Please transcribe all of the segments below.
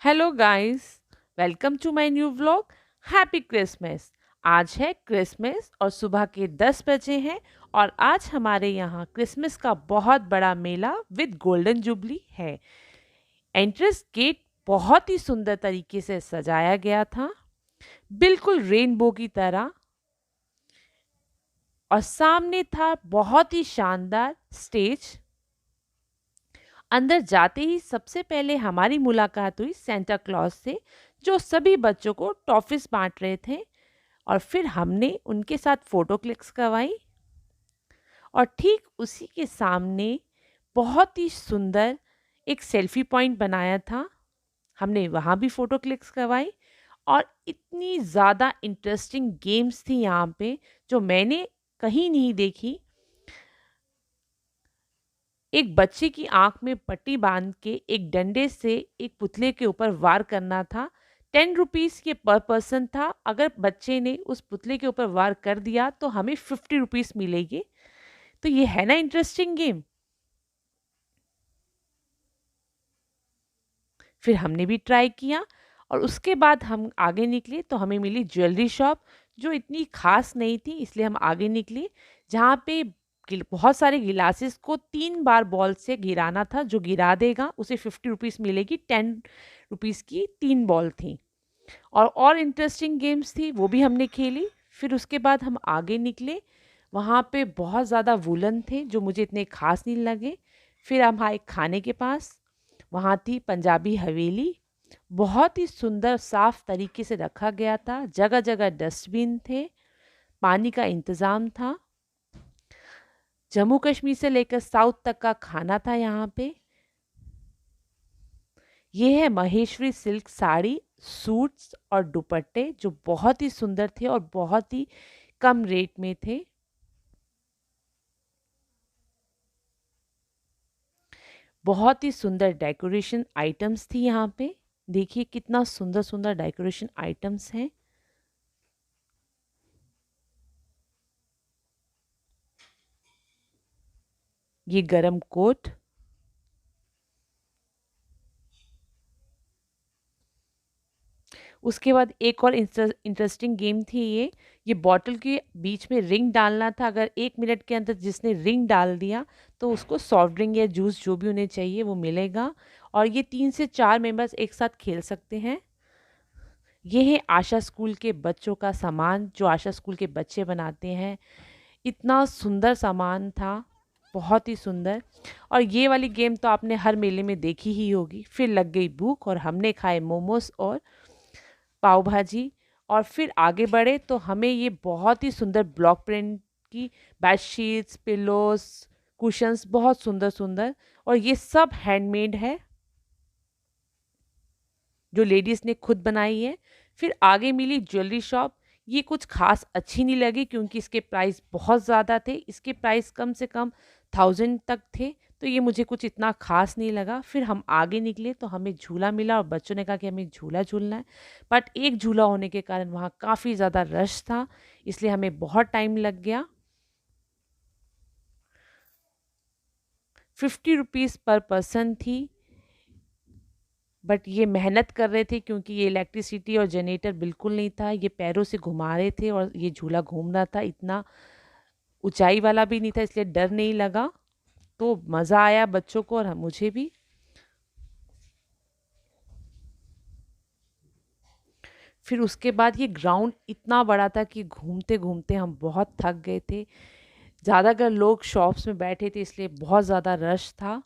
Hello guys, welcome to my new vlog. Happy Christmas. आज है Christmas और सुबह के 10 बजे हैं और आज हमारे यहाँ क्रिसमस का बहुत बड़ा मेला विद गोल्डन जुबली है। एंट्रेंस गेट बहुत ही सुंदर तरीके से सजाया गया था, बिल्कुल रेनबो की तरह। और सामने था बहुत ही शानदार स्टेज। अंदर जाते ही सबसे पहले हमारी मुलाकात हुई सेंटा क्लॉज से, जो सभी बच्चों को टॉफिस बांट रहे थे। और फिर हमने उनके साथ फोटो क्लिक्स करवाई और ठीक उसी के सामने बहुत ही सुंदर एक सेल्फी पॉइंट बनाया था। हमने वहाँ भी फोटो क्लिक्स करवाई और इतनी ज़्यादा इंटरेस्टिंग गेम्स थी यहाँ पे जो मैंने कहीं नहीं देखी। एक बच्चे की आंख में पट्टी बांध के एक डंडे से एक पुतले के ऊपर वार करना था। 10 रुपीज़ के पर पर्सन था। अगर बच्चे ने उस पुतले के ऊपर वार कर दिया तो हमें 50 रुपीज़ मिलेगी। तो ये है ना इंटरेस्टिंग गेम। फिर हमने भी ट्राई किया और उसके बाद हम आगे निकले तो हमें मिली ज्वेलरी शॉप, जो इतनी खास नहीं थी, इसलिए हम आगे निकले। जहाँ पे बहुत सारे गिलासेस को 3 बार बॉल से गिराना था। जो गिरा देगा उसे 50 रुपीज़ मिलेगी। 10 रुपीज़ की 3 बॉल थी। और इंटरेस्टिंग गेम्स थी, वो भी हमने खेली। फिर उसके बाद हम आगे निकले। वहाँ पे बहुत ज़्यादा वूलन थे जो मुझे इतने खास नहीं लगे। फिर हम आए खाने के पास। वहाँ थी पंजाबी हवेली। बहुत ही सुंदर साफ तरीके से रखा गया था। जगह जगह डस्टबिन थे। पानी का इंतज़ाम था। जम्मू कश्मीर से लेकर साउथ तक का खाना था यहाँ पे। ये है महेश्वरी सिल्क साड़ी, सूट्स और दुपट्टे जो बहुत ही सुंदर थे और बहुत ही कम रेट में थे। बहुत ही सुंदर डेकोरेशन आइटम्स थी यहाँ पे। देखिए कितना सुंदर सुंदर डेकोरेशन आइटम्स हैं। ये गरम कोट। उसके बाद एक और इंटरेस्टिंग गेम थी ये बॉटल के बीच में रिंग डालना था। अगर 1 मिनट के अंदर जिसने रिंग डाल दिया तो उसको सॉफ्ट ड्रिंक या जूस जो भी उन्हें चाहिए वो मिलेगा। और ये 3 से 4 मेंबर्स एक साथ खेल सकते हैं। ये है आशा स्कूल के बच्चों का सामान जो आशा स्कूल के बच्चे बनाते हैं। इतना सुंदर सामान था, बहुत ही सुंदर। और ये वाली गेम तो आपने हर मेले में देखी ही होगी। फिर लग गई भूख और हमने खाए मोमोज और पाव भाजी। और फिर आगे बढ़े तो हमें ये बहुत ही सुंदर ब्लॉक प्रिंट की बेडशीट्स, पिलोस, कुशन्स, बहुत सुंदर सुंदर। और ये सब हैंडमेड है जो लेडीज़ ने खुद बनाई है। फिर आगे मिली ज्वेलरी शॉप। ये कुछ खास अच्छी नहीं लगी क्योंकि इसके प्राइस बहुत ज़्यादा थे। इसके प्राइस कम से कम 1000 तक थे। तो ये मुझे कुछ इतना खास नहीं लगा। फिर हम आगे निकले तो हमें झूला मिला और बच्चों ने कहा कि हमें झूला झूलना है। बट एक झूला होने के कारण वहाँ काफ़ी ज़्यादा रश था, इसलिए हमें बहुत टाइम लग गया। 50 रुपीज़ पर पर्सन थी। बट ये मेहनत कर रहे थे क्योंकि ये इलेक्ट्रिसिटी और जनरेटर बिल्कुल नहीं था। ये पैरों से घुमा रहे थे और ये झूला घूम रहा था। इतना ऊंचाई वाला भी नहीं था, इसलिए डर नहीं लगा। तो मज़ा आया बच्चों को और मुझे भी। फिर उसके बाद ये ग्राउंड इतना बड़ा था कि घूमते घूमते हम बहुत थक गए थे। ज़्यादातर लोग शॉप्स में बैठे थे, इसलिए बहुत ज़्यादा रश था।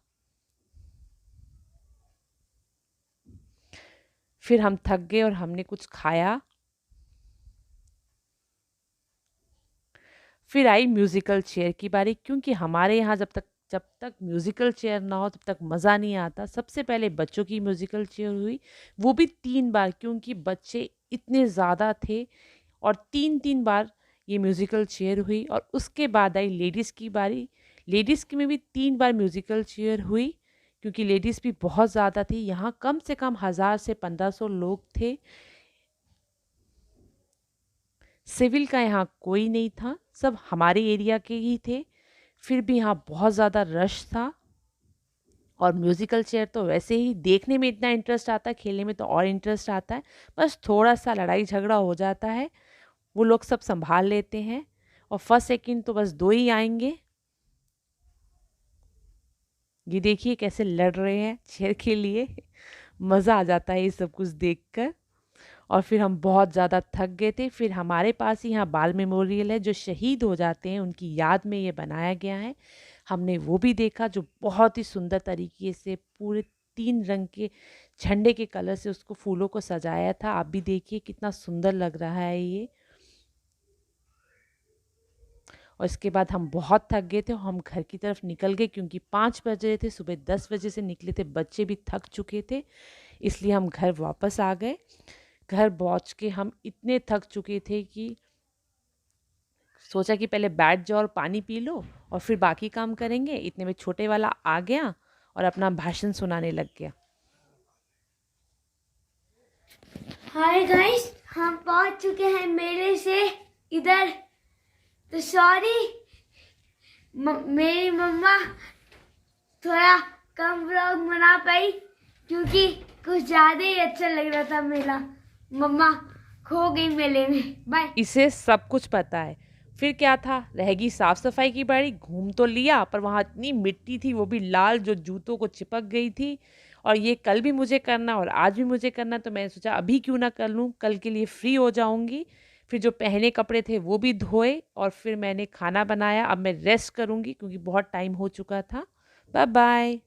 फिर हम थक गए और हमने कुछ खाया। फिर आई म्यूजिकल चेयर की बारी, क्योंकि हमारे यहाँ जब तक म्यूजिकल चेयर ना हो तब तक मज़ा नहीं आता। सबसे पहले बच्चों की म्यूजिकल चेयर हुई, वो भी 3 बार, क्योंकि बच्चे इतने ज़्यादा थे। और 3 3 बार ये म्यूजिकल चेयर हुई। और उसके बाद आई लेडीज़ की बारी। लेडीज़ की में भी 3 बार म्यूजिकल चेयर हुई, क्योंकि लेडीज़ भी बहुत ज़्यादा थी। यहाँ कम से कम 1000 से 1500 लोग थे। सिविल का यहाँ कोई नहीं था, सब हमारे एरिया के ही थे। फिर भी यहाँ बहुत ज़्यादा रश था। और म्यूज़िकल चेयर तो वैसे ही देखने में इतना इंटरेस्ट आता है, खेलने में तो और इंटरेस्ट आता है। बस थोड़ा-सा लड़ाई झगड़ा हो जाता है, वो लोग सब सँभाल लेते हैं और फर्स्ट सेकंड तो बस 2 ही आएँगे। ये देखिए कैसे लड़ रहे हैं चेयर के लिए। मज़ा आ जाता है ये सब कुछ देखकर। और फिर हम बहुत ज़्यादा थक गए थे। फिर हमारे पास ही यहाँ बाल मेमोरियल है, जो शहीद हो जाते हैं उनकी याद में ये बनाया गया है। हमने वो भी देखा, जो बहुत ही सुंदर तरीके से पूरे 3 रंग के झंडे के कलर से उसको फूलों को सजाया था। आप भी देखिए कितना सुंदर लग रहा है ये। और इसके बाद हम बहुत थक गए थे और हम घर की तरफ निकल गए, क्योंकि 5 बज रहे थे, सुबह 10 बजे से निकले थे, बच्चे भी थक चुके थे, इसलिए हम घर वापस आ गए। घर पहुँच के हम इतने थक चुके थे कि सोचा कि पहले बैठ जाओ और पानी पी लो और फिर बाकी काम करेंगे। इतने में छोटे वाला आ गया और अपना भाषण सुनाने लग गया। हाय गाइस, हम पहुंच चुके हैं मेले से इधर। तो सॉरी, मेरी मम्मा थोड़ा कम व्लॉग बना पाई क्योंकि कुछ ज़्यादा ही अच्छा लग रहा था मेला। मम्मा खो गई मेले में। बाय। इसे सब कुछ पता है। फिर क्या था, रहेगी साफ सफाई की बारी। घूम तो लिया, पर वहाँ इतनी मिट्टी थी, वो भी लाल, जो जूतों को चिपक गई थी। और ये कल भी मुझे करना और आज भी मुझे करना, तो मैंने सोचा अभी क्यों ना कर लूँ, कल के लिए फ्री हो जाऊँगी। फिर जो पहने कपड़े थे वो भी धोए और फिर मैंने खाना बनाया। अब मैं रेस्ट करूँगी क्योंकि बहुत टाइम हो चुका था। Bye bye.